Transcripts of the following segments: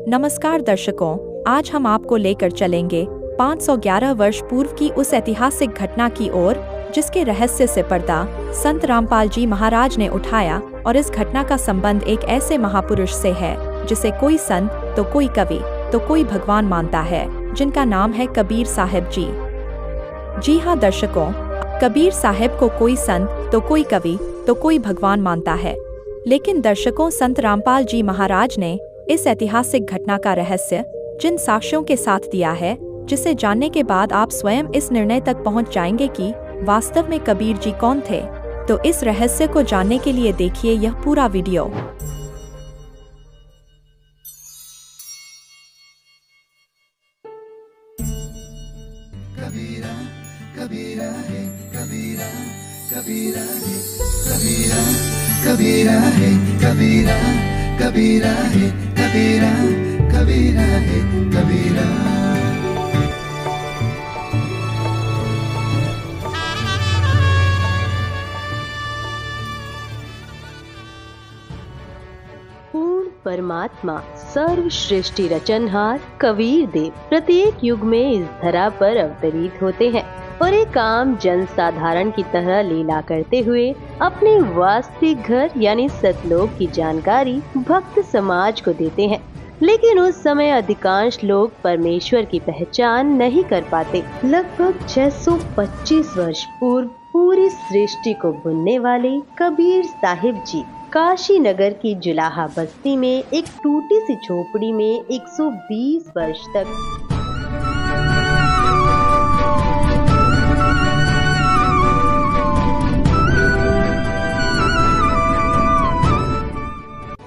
नमस्कार दर्शकों, आज हम आपको लेकर चलेंगे 511 वर्ष पूर्व की उस ऐतिहासिक घटना की ओर जिसके रहस्य से पर्दा संत रामपाल जी महाराज ने उठाया। और इस घटना का संबंध एक ऐसे महापुरुष से है जिसे कोई संत तो कोई कवि तो कोई भगवान मानता है, जिनका नाम है कबीर साहिब जी। जी हाँ दर्शकों, कबीर साहिब को कोई संत तो कोई कवि तो कोई भगवान मानता है, लेकिन दर्शकों संत रामपाल जी महाराज ने इस ऐतिहासिक घटना का रहस्य जिन साक्ष्यों के साथ दिया है, जिसे जानने के बाद आप स्वयं इस निर्णय तक पहुंच जाएंगे कि वास्तव में कबीर जी कौन थे। तो इस रहस्य को जानने के लिए देखिए यह पूरा वीडियो। कबीरा कबीरा है कबीरा कबीरा है कबीरा कबीरा है कबीरा कबीरा है कबीरा कबीरा है कबीरा। पूर्ण परमात्मा सर्वश्रेष्ठी रचनहार कबीर देव प्रत्येक युग में इस धरा पर अवतरित होते हैं और एक आम जन साधारण की तरह लीला करते हुए अपने वास्तविक घर यानी सतलोक की जानकारी भक्त समाज को देते हैं। लेकिन उस समय अधिकांश लोग परमेश्वर की पहचान नहीं कर पाते। लगभग 625 वर्ष पूर्व पूरी सृष्टि को बुनने वाले कबीर साहिब जी काशी नगर की जुलाहा बस्ती में एक टूटी सी झोपड़ी में 120 वर्ष तक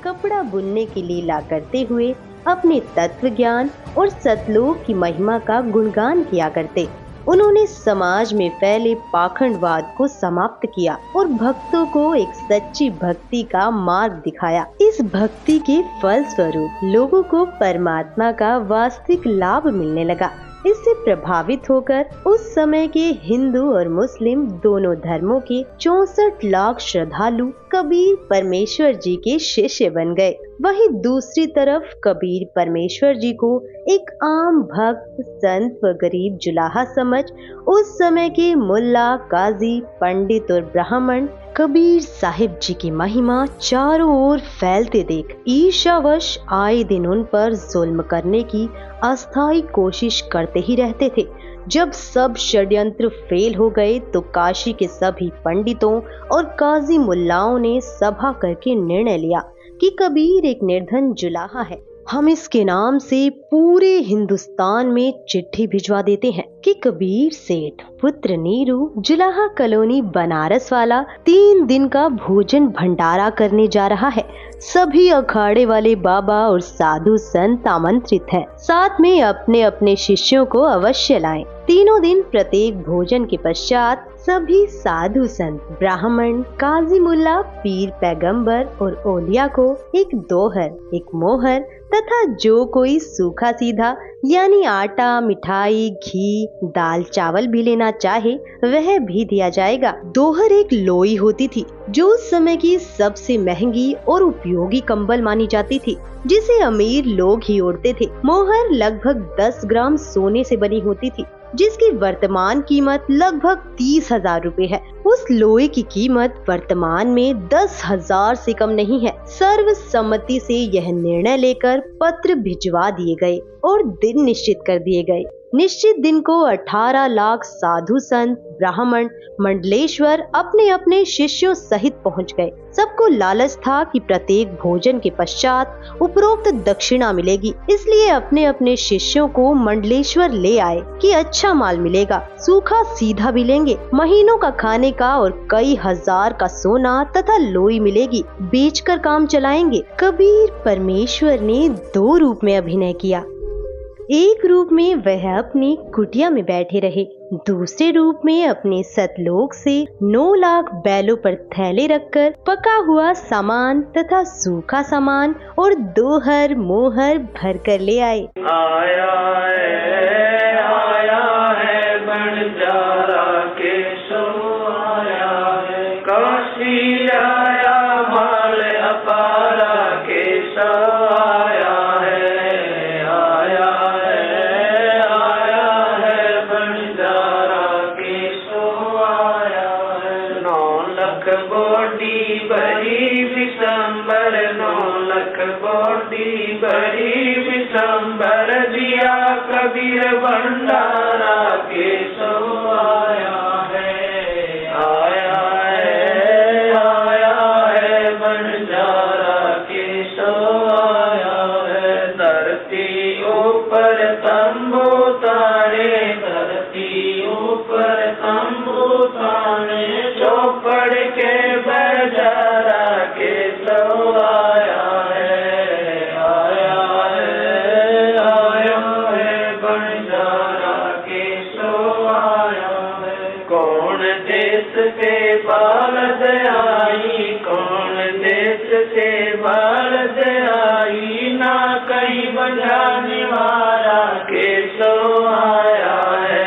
कपड़ा बुनने की लीला करते हुए अपने तत्व ज्ञान और सतलोक की महिमा का गुणगान किया करते। उन्होंने समाज में फैले पाखंडवाद को समाप्त किया और भक्तों को एक सच्ची भक्ति का मार्ग दिखाया। इस भक्ति के फल स्वरूप लोगों को परमात्मा का वास्तविक लाभ मिलने लगा। इससे प्रभावित होकर उस समय के हिंदू और मुस्लिम दोनों धर्मों के 64 लाख श्रद्धालु कबीर परमेश्वर जी के शिष्य बन गए। वहीं दूसरी तरफ कबीर परमेश्वर जी को एक आम भक्त, संत व गरीब जुलाहा समझ उस समय के मुल्ला, काजी, पंडित और ब्राह्मण कबीर साहिब जी की महिमा चारों ओर फैलते देख ईर्ष्यावश आए दिन उन पर जुल्म करने की अस्थायी कोशिश करते ही रहते थे। जब सब षड्यंत्र फेल हो गए तो काशी के सभी पंडितों और काजी मुल्लाओं ने सभा करके निर्णय लिया कि कबीर एक निर्धन जुलाहा है। हम इसके नाम से पूरे हिंदुस्तान में चिट्ठी भिजवा देते हैं कि कबीर सेठ पुत्र नीरू जुलाहा कॉलोनी बनारस वाला 3 दिन का भोजन भंडारा करने जा रहा है। सभी अखाड़े वाले बाबा और साधु संत आमंत्रित हैं। साथ में अपने अपने शिष्यों को अवश्य लाएं। तीनों दिन प्रत्येक भोजन के पश्चात सभी साधु संत, ब्राह्मण, काजी मुल्ला, पीर पैगंबर और औलिया को एक दोहर, एक मोहर तथा जो कोई सूखा सीधा यानी आटा, मिठाई, घी, दाल, चावल भी लेना चाहे वह भी दिया जाएगा। दोहर एक लोई होती थी जो उस समय की सबसे महंगी और उपयोगी कंबल मानी जाती थी, जिसे अमीर लोग ही ओढ़ते थे। मोहर लगभग 10 ग्राम सोने से बनी होती थी, जिसकी वर्तमान कीमत लगभग 30,000 रुपए है। उस लोहे की कीमत वर्तमान में 10,000 से कम नहीं है। सर्वसम्मति से यह निर्णय लेकर पत्र भिजवा दिए गए और दिन निश्चित कर दिए गए। निश्चित दिन को 18 लाख साधु संत, ब्राह्मण, मंडलेश्वर अपने अपने शिष्यों सहित पहुंच गए। सबको लालच था कि प्रत्येक भोजन के पश्चात उपरोक्त दक्षिणा मिलेगी, इसलिए अपने अपने शिष्यों को मंडलेश्वर ले आए कि अच्छा माल मिलेगा, सूखा सीधा भी लेंगे, महीनों का खाने का और कई हजार का सोना तथा लोई मिलेगी, बेचकर काम चलाएंगे। कबीर परमेश्वर ने 2 रूप में अभिनय किया। एक रूप में वह अपनी कुटिया में बैठे रहे, दूसरे रूप में अपने सतलोक से 9 लाख बैलों पर थैले रखकर पका हुआ सामान तथा सूखा सामान और दोहर मोहर भर कर ले आए। आया है बंजारा केशव आया है, काशी आया माल अपारा केशव आया है। हरी विशंबर दिया कबीर भंडारा केशव आया है, आया है बंजारा केशव आया है। धरती ऊपर तंबू तारे, धरती ऊपर तंबू तारे, चौपड़ के बजारा केशव आया है, आया है बंजारा केशव आया है। कौन देश से बालद आई, कौन देश से बालद आई, ना कहीं बजाने वाला केशव आया है,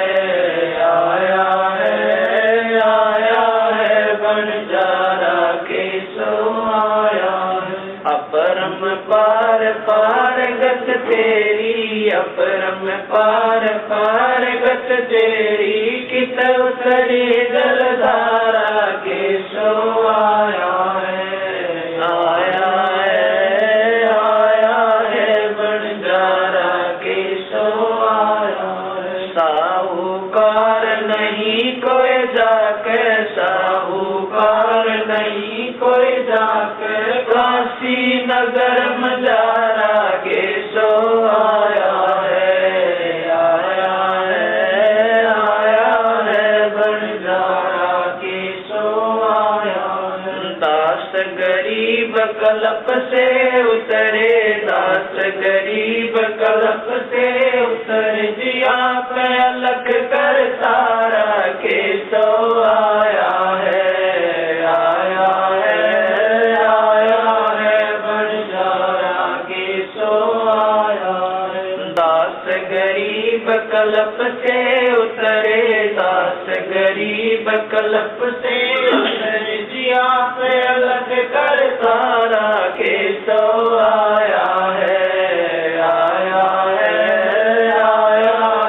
आया है बंजारा केशव आया है। अपरम पार पार गत तेरी, अपरम पार पार गत तेरी, कित उतरी जलधारा केशव आया है, आया है बंजारा केशव आया है। साहूकार नहीं कोई जाकर, साहूकार नहीं कोई जाकर, काशी नगर मजारा केशव आया है, आया है बंजारा केशव आया है। दास गरीब कल्प से उतरे, दास गरीब कल्प से उतरे, जिया पे अलग कर तारा केशव आया है, आया है बंजारा केशव आया है। दास गरीब कल्प से उतरे, दास गरीब कल्प से उतरे, जिया पे अलग कर तारा केशव आया है, आया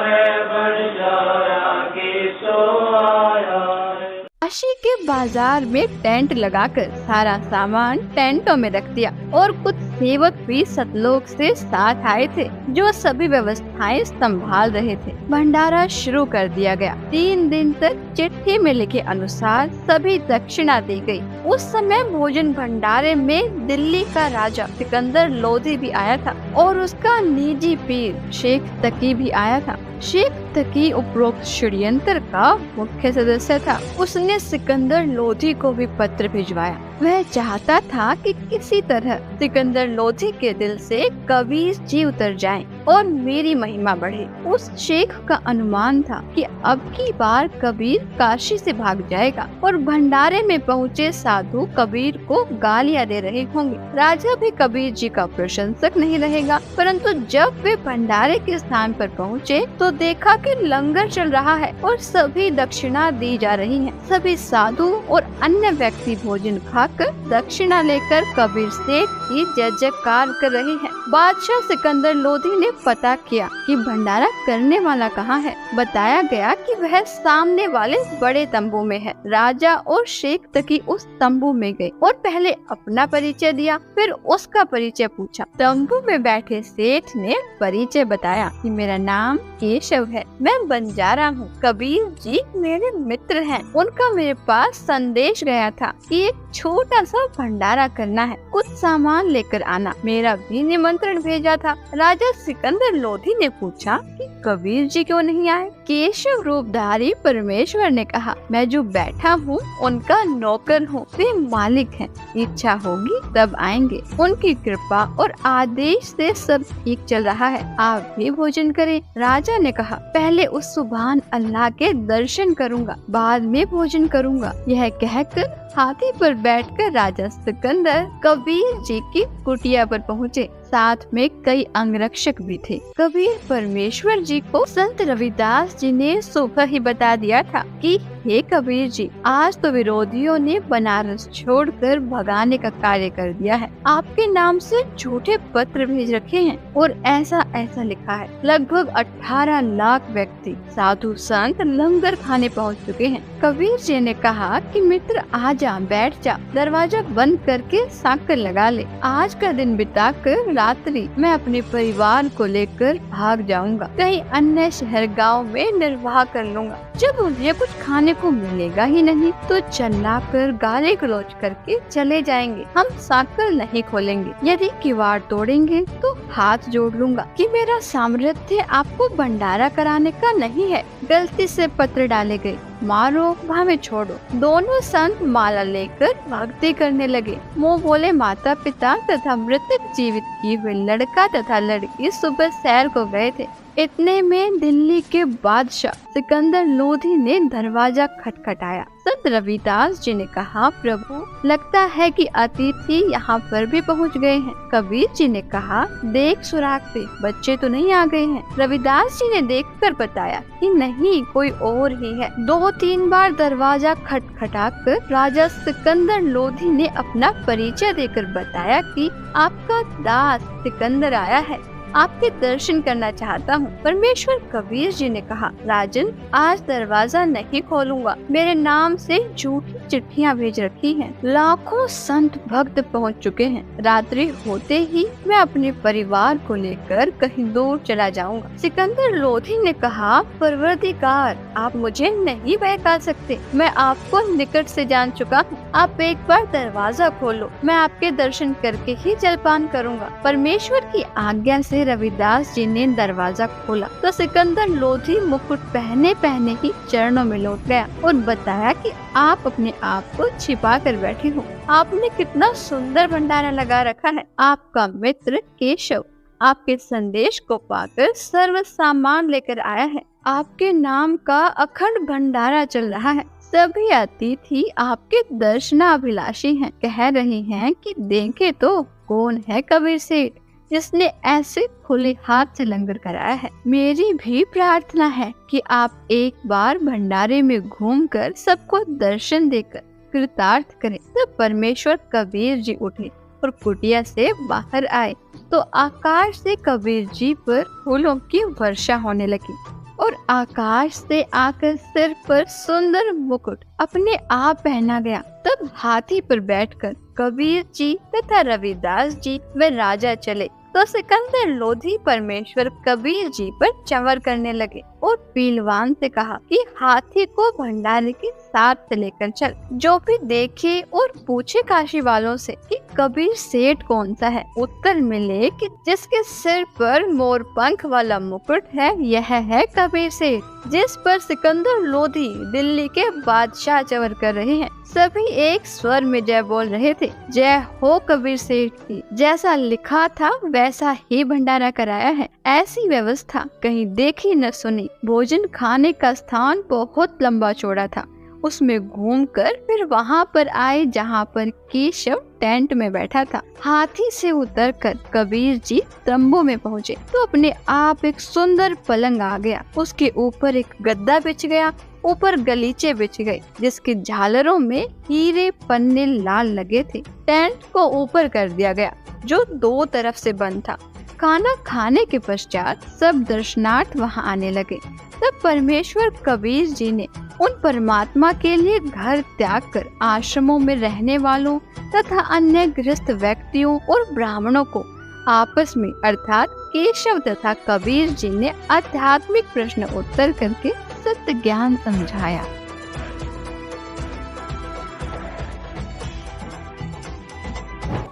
है बंजारा केशव आया है। काशी के बाजार में टेंट लगाकर सारा सामान टेंटों में रख दिया और कुछ सेवक भी सतलोक से साथ आए थे जो सभी व्यवस्थाएं संभाल रहे थे। भंडारा शुरू कर दिया गया। 3 दिन तक चिट्ठी में लिखे अनुसार सभी दक्षिणा दी गई। उस समय भोजन भंडारे में दिल्ली का राजा सिकंदर लोधी भी आया था और उसका निजी पीर शेख तकी भी आया था। शेख तकी उपरोक्त षड्यंत्र का मुख्य सदस्य था। उसने सिकंदर लोधी को भी पत्र भिजवाया। वह चाहता था कि किसी तरह सिकंदर लोधी के दिल से कबीर जी उतर जाएं और मेरी महिमा बढ़े। उस शेख का अनुमान था कि अब की बार कबीर काशी से भाग जाएगा और भंडारे में पहुँचे साधु कबीर को गालियां दे रहे होंगे। राजा भी कबीर जी का प्रशंसक नहीं रहेगा। परंतु जब वे भंडारे के स्थान पर पहुँचे तो देखा कि लंगर चल रहा है और सभी दक्षिणा दी जा रही है। सभी साधु और अन्य व्यक्ति भोजन खाकर दक्षिणा लेकर कबीर सेठ की जय जयकार कर रहे हैं। बादशाह सिकंदर लोधी ने पता किया कि भंडारा करने वाला कहाँ है। बताया गया कि वह सामने वाले बड़े तंबू में है। राजा और शेख तकी उस तंबू में गए और पहले अपना परिचय दिया, फिर उसका परिचय पूछा। तंबू में बैठे सेठ ने परिचय बताया कि मेरा नाम केशव है, मैं बंजारा हूँ। कबीर जी मेरे मित्र हैं। उनका मेरे पास संदेश गया था कि एक छोटा सा भंडारा करना है, कुछ सामान लेकर आना। मेरा भी निमंत्रण भेजा था। राजा सिकंदर लोधी ने पूछा कि कबीर जी क्यों नहीं आए? केशव रूपधारी परमेश्वर ने कहा, मैं जो बैठा हूँ उनका नौकर हूँ, वे मालिक हैं। इच्छा होगी तब आएंगे। उनकी कृपा और आदेश से सब ठीक चल रहा है। आप भी भोजन करें। राजा ने कहा, पहले उस सुभान अल्लाह के दर्शन करूँगा, बाद में भोजन करूँगा। यह कहकर हाथी पर बैठकर राजा सिकंदर कबीर जी की कुटिया पर पहुँचे। साथ में कई अंगरक्षक भी थे। कबीर परमेश्वर जी को संत रविदास जी ने सुबह ही बता दिया था कि हे कबीर जी, आज तो विरोधियों ने बनारस छोड़कर भगाने का कार्य कर दिया है। आपके नाम से झूठे पत्र भेज रखे हैं और ऐसा ऐसा लिखा है। लगभग 18 लाख व्यक्ति साधु संत लंगर खाने पहुंच चुके हैं। कबीर जी ने कहा कि मित्र आजा, बैठ जा, दरवाजा बंद करके साकर लगा ले। आज का दिन बिताकर रात्रि मैं अपने परिवार को लेकर भाग जाऊंगा, कहीं अन्य शहर गांव में निर्वाह कर लूंगा। जब उन्हें कुछ खाने को मिलेगा ही नहीं तो चिल्लाकर गाली गलौज करके चले जाएंगे। हम साकर नहीं खोलेंगे, यदि किवाड़ तोड़ेंगे तो हाथ जोड़ लूंगा कि मेरा सामर्थ्य आपको भंडारा कराने का नहीं है। गलती से पत्र डाले गए, मारो भावे छोड़ो। दोनों संत माला लेकर भक्ति करने लगे। मुँह बोले माता पिता तथा मृतक जीवित किए हुए लड़का तथा लड़की सुबह सैर को गए थे। इतने में दिल्ली के बादशाह सिकंदर लोधी ने दरवाजा खटखटाया। संत रविदास जी ने कहा, प्रभु लगता है कि अतिथि यहाँ पर भी पहुँच गए हैं। कबीर जी ने कहा, देख सुराग से, बच्चे तो नहीं आ गए हैं। रविदास जी ने देखकर बताया कि नहीं, कोई और ही है। 2-3 बार दरवाजा खटखटाकर राजा सिकंदर लोधी ने अपना परिचय देकर बताया कि आपका दास सिकंदर आया है, आपके दर्शन करना चाहता हूँ। परमेश्वर कबीर जी ने कहा, राजन आज दरवाजा नहीं खोलूंगा, मेरे नाम से झूठी चिट्ठियाँ भेज रखी हैं। लाखों संत भक्त पहुँच चुके हैं। रात्रि होते ही मैं अपने परिवार को लेकर कहीं दूर चला जाऊंगा। सिकंदर लोधी ने कहा, परवरदिगार आप मुझे नहीं बहका सकते, मैं आपको निकट से जान चुका हूँ। आप एक बार दरवाजा खोलो, मैं आपके दर्शन करके ही जलपान करूँगा। परमेश्वर की आज्ञा से रविदास जी ने दरवाजा खोला तो सिकंदर लोधी मुकुट पहने पहने ही चरणों में लौट गया और बताया कि आप अपने आप को छिपा कर बैठे हो। आपने कितना सुंदर भंडारा लगा रखा है। आपका मित्र केशव आपके संदेश को पाकर सर्व सामान लेकर आया है। आपके नाम का अखंड भंडारा चल रहा है। सभी अतिथि आपके दर्शनाभिलाषी हैं। कह रहे हैं कि देखे तो कौन है कबीर सेठ जिसने ऐसे खुले हाथ से लंगर कराया है। मेरी भी प्रार्थना है कि आप एक बार भंडारे में घूमकर सबको दर्शन देकर कृतार्थ करें। तब परमेश्वर कबीर जी उठे और कुटिया से बाहर आए तो आकाश से कबीर जी पर फूलों की वर्षा होने लगी और आकाश से आकर सिर पर सुंदर मुकुट अपने आप पहना गया। तब हाथी पर बैठकर कबीर जी तथा रविदास जी व राजा चले तो सिकंदर लोधी परमेश्वर कबीर जी पर चंवर करने लगे और पीलवान से कहा कि हाथी को भंडारे के साथ लेकर चल। जो भी देखे और पूछे काशी वालों से कि कबीर सेठ कौन सा है, उत्तर मिले कि जिसके सिर पर मोर पंख वाला मुकुट है यह है कबीर सेठ जिस पर सिकंदर लोधी दिल्ली के बादशाह चंवर कर रहे हैं। सभी एक स्वर में जय बोल रहे थे। जय हो कबीर सेठ की, जैसा लिखा था वैसा ही भंडारा कराया है। ऐसी व्यवस्था कहीं देखी न सुनी। भोजन खाने का स्थान बहुत लंबा चौड़ा था। उसमें घूमकर फिर वहाँ पर आए जहाँ पर केशव टेंट में बैठा था। हाथी से उतरकर कबीर जी तंबू में पहुँचे तो अपने आप एक सुंदर पलंग आ गया। उसके ऊपर एक गद्दा बिछ गया, ऊपर गलीचे बिछ गए जिसके झालरों में हीरे पन्ने लाल लगे थे। टेंट को ऊपर कर दिया गया जो 2 तरफ से बंद था। खाना खाने के पश्चात सब दर्शनार्थ वहां आने लगे। तब परमेश्वर कबीर जी ने उन परमात्मा के लिए घर त्याग कर आश्रमों में रहने वालों तथा अन्य गृहस्थ व्यक्तियों और ब्राह्मणों को आपस में अर्थात केशव तथा कबीर जी ने आध्यात्मिक प्रश्न उत्तर करके सत्य ज्ञान समझाया।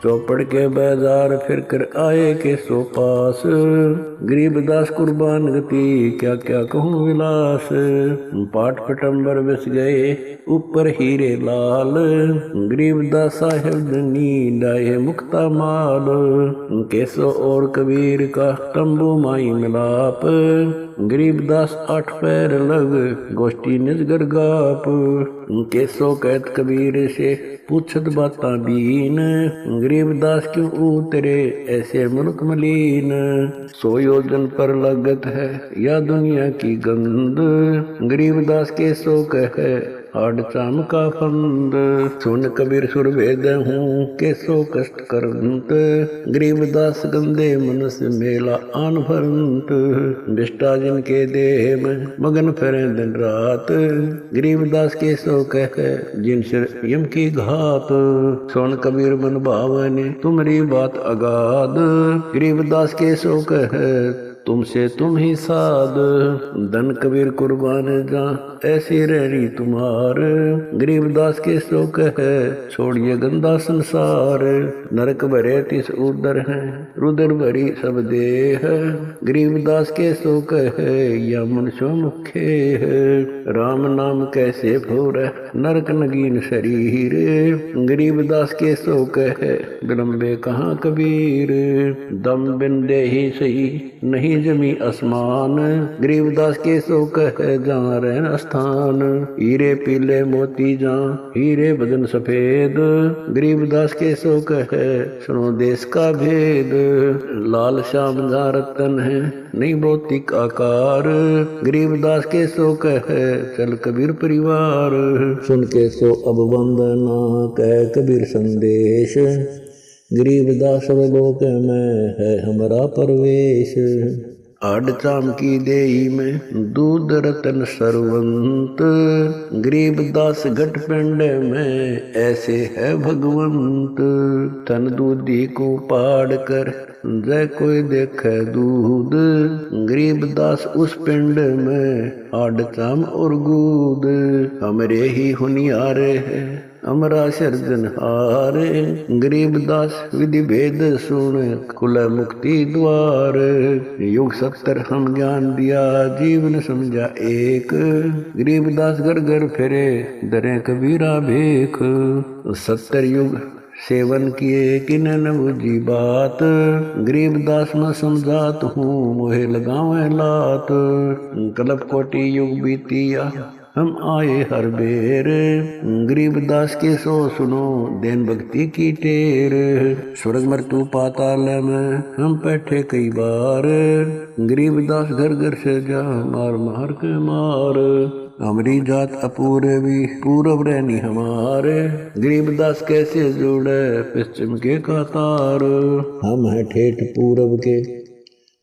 चौपड़ के बाजार फिर कर आए के सो पास, गरीबदास कुर्बान गति क्या क्या कहूँ विलास। पाट पटम्बर बस गए ऊपर हीरे लाल, गरीबदास साहेब धनी डाये मुक्ता माल। केसो और कबीर का तंबू माई मिलाप, गरीबदास 8 पैर लग गोष्ठी निजगर गाप। केसो कहत कबीर से पूछत बाता बीन, गरीबदास क्यों उतरे ऐसे मुल्क मलीन। 100 योजन पर लगत है या दुनिया की गंद, गरीबदास केसो कहे आड़ चाम का फंद। सुन कबीर सुर वेद हूँ के सो कष्ट करंत। गरीबदास गंदे मन से मेला आन भरंत। बिष्टा जिनके देह में मगन फिरे दिन रात। गरीबदास के सो कह जिन सिर यम की घात। सुन कबीर मन भावने तुम्हारी बात अगाध। गरीबदास के सो कह तुमसे तुम ही साध। धन कबीर कुर्बान जा ऐसी रहरी तुम्हार। गरीबदास के सो कह छोड़िए गंदा संसार। नरक भरे तिस उदर है रुदर भरी सब देह। गरीबदास के सो कह या मनुष्य मुखे है। राम नाम कैसे भोर नरक नगीन शरीर। गरीबदास के सो कह विलंबे कहाँ कबीर। दम बिन दे ही सही नहीं जमी आसमान। गरीबदास के सो कह जहाँ रहन स्थान। हीरे पीले मोती जहाँ हीरे बदन सफेद। गरीबदास के सो कह सुनो देश का भेद। लाल श्याम जहाँ रतन है नहीं भौतिक आकार। गरीबदास के सो कह चल कबीर परिवार। सुन के सो अब वंदना कह कबीर संदेश। गरीबदास लोक में है हमारा परवेश। आड़ चाम की देई में दूध रतन सरवंत। गरीबदास घट पिंड में ऐसे है भगवंत। तन दूधी को पाड़ कर जय कोई देखे दूध। गरीबदास उस पिंड में आड़ चाम और गूद। हमरे ही हुनियारे है अमरा सर्जनहार। गरीबदास विधि भेद सुन खुला मुक्ति द्वार। युग 70 हम ज्ञान दिया जीवन समझा एक। गरीबदास घर घर फिरे दरे कबीरा भेख। 70 युग सेवन किए किन न बुझी बात। गरीबदास में समझात हूँ मोहे लगावे लात। कल्प कोटि युग बीतिया हम आए हर बेर। गरीबदास के सो सुनो देन भक्ति की टेर। स्वर्ग मृत्यु पाताल में हम बैठे कई बार। गरीबदास घर घर से जा मार मार के मार। हमारी जात अपूर्वी पूरब रहनी हमारे। गरीबदास कैसे जुड़े पश्चिम के कतार। हम है ठेठ पूरब के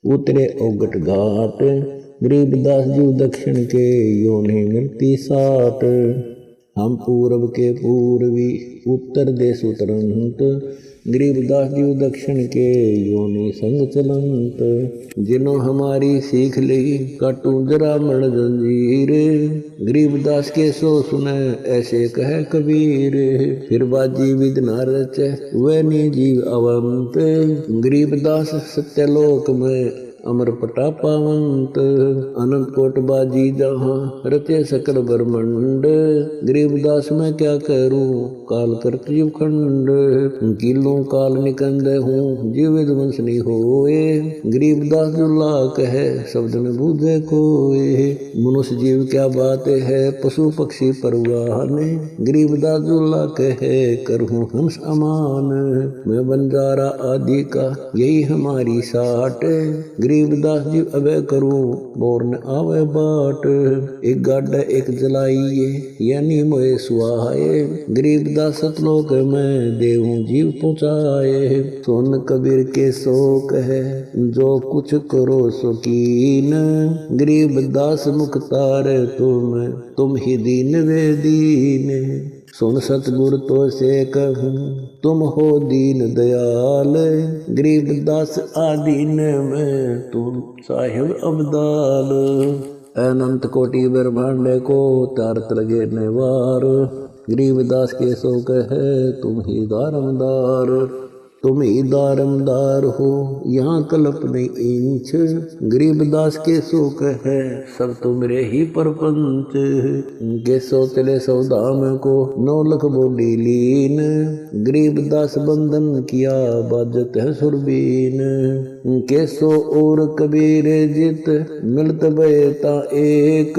उतरे औगट घाट। गरीबदास जी दक्षिण के यो नहीं मिलती साट। हम पूरब के पूर्वी उत्तर देश उतरंत। गरीबदास जी दक्षिण के यो नहीं संग चलंत। जिन्हों हमारी सीख ली काटू जरा मण जंजीर। गरीबदास के सो सुने ऐसे कहे कबीर। फिर बाजी विद न रचे वह नी जीव अवंत। गरीबदास सत्यलोक में अमर पटा पावंत। अनंत कोट बाजी जहाँ रचे सकल ब्रह्मंड। गरीबदास मैं क्या करूं काल करत जीव खंड। किलों काल निकंद हूँ जीव वंश नहीं होए। गरीबदास जुल्ला कहे शब्द न बूझे कोए। मनुष्य जीव क्या बात है पशु पक्षी परवान। गरीबदास जुल्ला कहे करहूँ हंस अमान। मैं बंजारा आदि का यही हमारी साट। गरीबदास जी अबे करूं बोर न आवे बाट। एक गाड़ा एक जलाइए यानी मोए सुहाए। गरीबदास सतलोक में देहूं जीव पहुँचाए। सोन कबीर के शोक है जो कुछ करो सुकीन। गरीबदास मुख्तार तुम ही दीन वे दीन। सुन सतगुर तो से कहूँ तुम हो दीन दयाल। गरीबदास आदीन में तुम साहिब अब्दाल। अनंत कोटि ब्रह्मांड को तारत लगे नेवार। गरीबदास के सो कहे तुम ही दारमदार। तुम ही दारमदार हो यहाँ कल्प नहीं इंच। गरीबदास के सो कहे सब तुमरे ही परपंच। के सो चले सौदाम को 9 लाख बोली लीन। गरीबदास बंधन किया बाजत है सुरबीन। कैसो और कबीर जित मिलत बयता एक,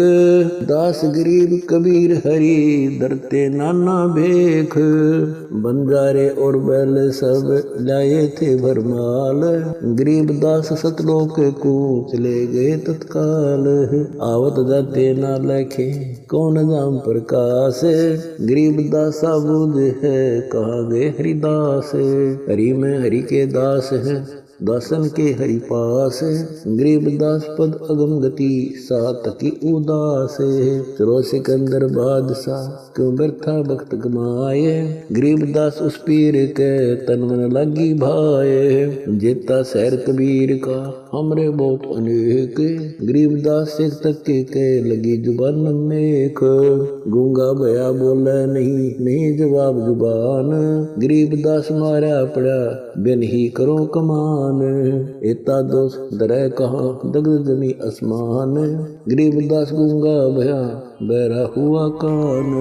दास गरीब कबीर हरि धरते नाना भेख। बंजारे और बैल सब लाए थे भरमाल, गरीब दास सतलोक को चले गए तत्काल। आवत जाते ना लखे कौन जाम प्रकाश, गरीब दासा बुझ है कहा गए हरिदास। हरि में हरि के दास है दासन के हरि पास, गरीब दास पद अगम गति सात की उदास। चलो सिकंदर बादशाह क्यों व्यर्था भक्त कमाए, गरीब दास उस पीर के तन मन लगी भाए। जेता शहर कबीर का हमरे बहुत अनेक, गरीब दास एक तक के लगी जुबान नेक। गूंगा भया बोले नहीं जवाब जुबान, गरीब दास मारा पड़ा बिन ही करो कमान। एता दोष दरह कहाँ दग्ध जमी आसमान, गरीब दास गूंगा भया बहरा हुआ कान।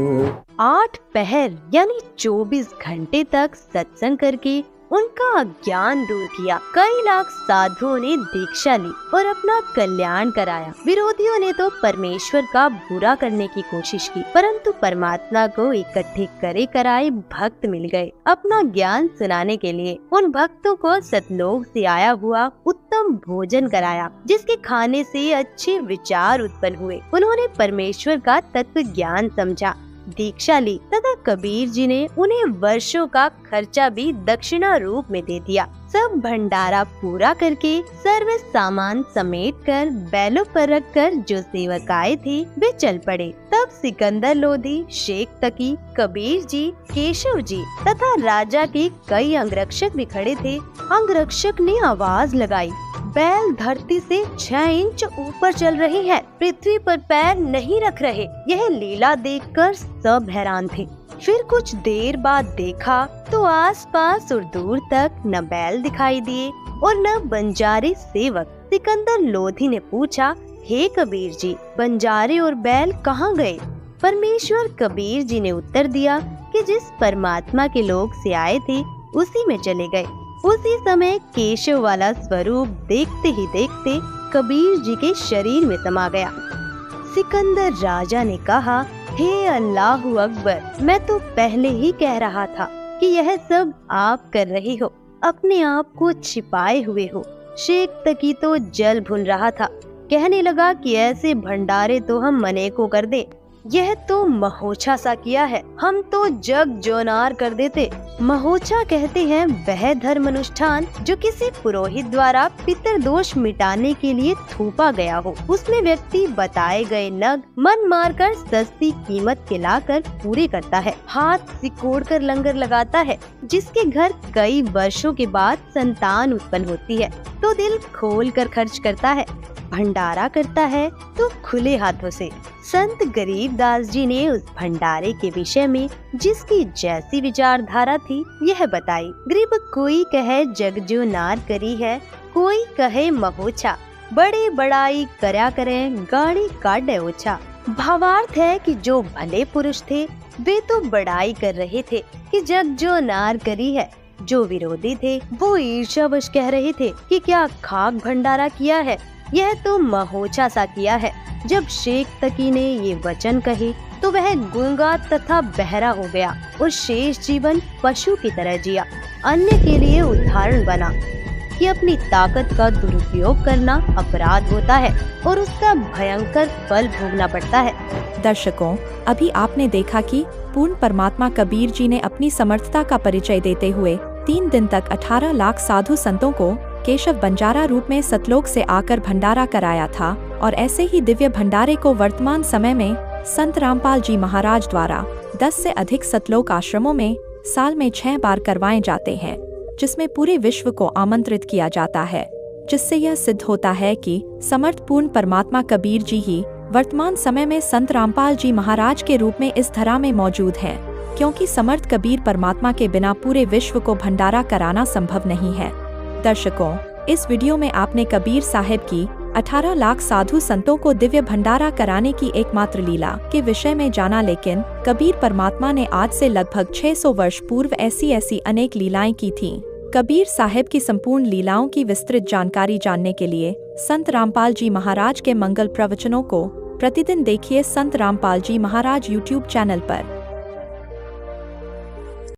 8 पहर यानी 24 घंटे तक सत्संग करके उनका अज्ञान दूर किया। कई लाख साधुओं ने दीक्षा ली और अपना कल्याण कराया। विरोधियों ने तो परमेश्वर का बुरा करने की कोशिश की, परंतु परमात्मा को इकट्ठे करे कराए भक्त मिल गए अपना ज्ञान सुनाने के लिए। उन भक्तों को सतलोक से आया हुआ उत्तम भोजन कराया, जिसके खाने से अच्छे विचार उत्पन्न हुए। उन्होंने परमेश्वर का तत्व ज्ञान समझा, दीक्षा ली तथा कबीर जी ने उन्हें वर्षों का खर्चा भी दक्षिणा रूप में दे दिया। सब भंडारा पूरा करके सर्व सामान समेट कर बैलों पर रखकर जो सेवक आए थे वे चल पड़े। तब सिकंदर लोधी, शेख तकी, कबीर जी, केशव जी तथा राजा के कई अंगरक्षक भी खड़े थे। अंगरक्षक ने आवाज लगाई, बैल धरती से 6 इंच ऊपर चल रहे हैं, पृथ्वी पर पैर नहीं रख रहे। यह लीला देखकर सब हैरान थे। फिर कुछ देर बाद देखा तो आसपास और दूर तक न बैल दिखाई दिए और न बंजारे सेवक। सिकंदर लोधी ने पूछा, हे कबीर जी, बंजारे और बैल कहाँ गए? परमेश्वर कबीर जी ने उत्तर दिया कि जिस परमात्मा के लोक से आए थे उसी में चले गए। उसी समय केशव वाला स्वरूप देखते ही देखते कबीर जी के शरीर में समा गया। सिकंदर राजा ने कहा, हे अल्लाहु अकबर, मैं तो पहले ही कह रहा था कि यह सब आप कर रहे हो, अपने आप को छिपाए हुए हो। शेख तकी तो जल भून रहा था, कहने लगा कि ऐसे भंडारे तो हम मने को कर दे, यह तो महोछा सा किया है, हम तो जग जोनार कर देते। महोछा कहते हैं वह धर्म अनुष्ठान जो किसी पुरोहित द्वारा पितर दोष मिटाने के लिए थोपा गया हो। उसमें व्यक्ति बताए गए नग मन मारकर सस्ती कीमत के लाकर पूरे करता है, हाथ सिकोड़ कर लंगर लगाता है। जिसके घर कई वर्षों के बाद संतान उत्पन्न होती है तो दिल खोल कर खर्च करता है, भंडारा करता है तो खुले हाथों से। संत गरीबदास जी ने उस भंडारे के विषय में जिसकी जैसी विचारधारा थी यह बताई। गरीब कोई कहे जग जो नार करी है, कोई कहे महोछा, बड़े बड़ाई करया करें गाड़ी काटे ओछा। भावार्थ है कि जो भले पुरुष थे वे तो बड़ाई कर रहे थे कि जग जो नार करी है, जो विरोधी थे वो ईर्ष्यावश कह रहे थे कि क्या खाक भंडारा किया है, यह तो महोछा सा किया है। जब शेख तकी ने ये वचन कहे तो वह गूंगा तथा बहरा हो गया और शेष जीवन पशु की तरह जिया। अन्य के लिए उदाहरण बना कि अपनी ताकत का दुरुपयोग करना अपराध होता है और उसका भयंकर फल भोगना पड़ता है। दर्शकों, अभी आपने देखा कि पूर्ण परमात्मा कबीर जी ने अपनी समर्थता का परिचय देते हुए 3 दिन तक 18 लाख साधु संतों को केशव बंजारा रूप में सतलोक से आकर भंडारा कराया था। और ऐसे ही दिव्य भंडारे को वर्तमान समय में संत रामपाल जी महाराज द्वारा 10 से अधिक सतलोक आश्रमों में साल में 6 बार करवाए जाते हैं, जिसमें पूरे विश्व को आमंत्रित किया जाता है। जिससे यह सिद्ध होता है कि समर्थ पूर्ण परमात्मा कबीर जी ही वर्तमान समय में संत रामपाल जी महाराज के रूप में इस धरा में मौजूद हैं, क्योंकि समर्थ कबीर परमात्मा के बिना पूरे विश्व को भंडारा कराना संभव नहीं है। दर्शकों, इस वीडियो में आपने कबीर साहिब की 18 लाख साधु संतों को दिव्य भंडारा कराने की एकमात्र लीला के विषय में जाना, लेकिन कबीर परमात्मा ने आज से लगभग 600 वर्ष पूर्व ऐसी अनेक लीलाएं की थीं। कबीर साहिब की संपूर्ण लीलाओं की विस्तृत जानकारी जानने के लिए संत रामपाल जी महाराज के मंगल प्रवचनों को प्रतिदिन देखिए संत रामपाल जी महाराज YouTube चैनल पर।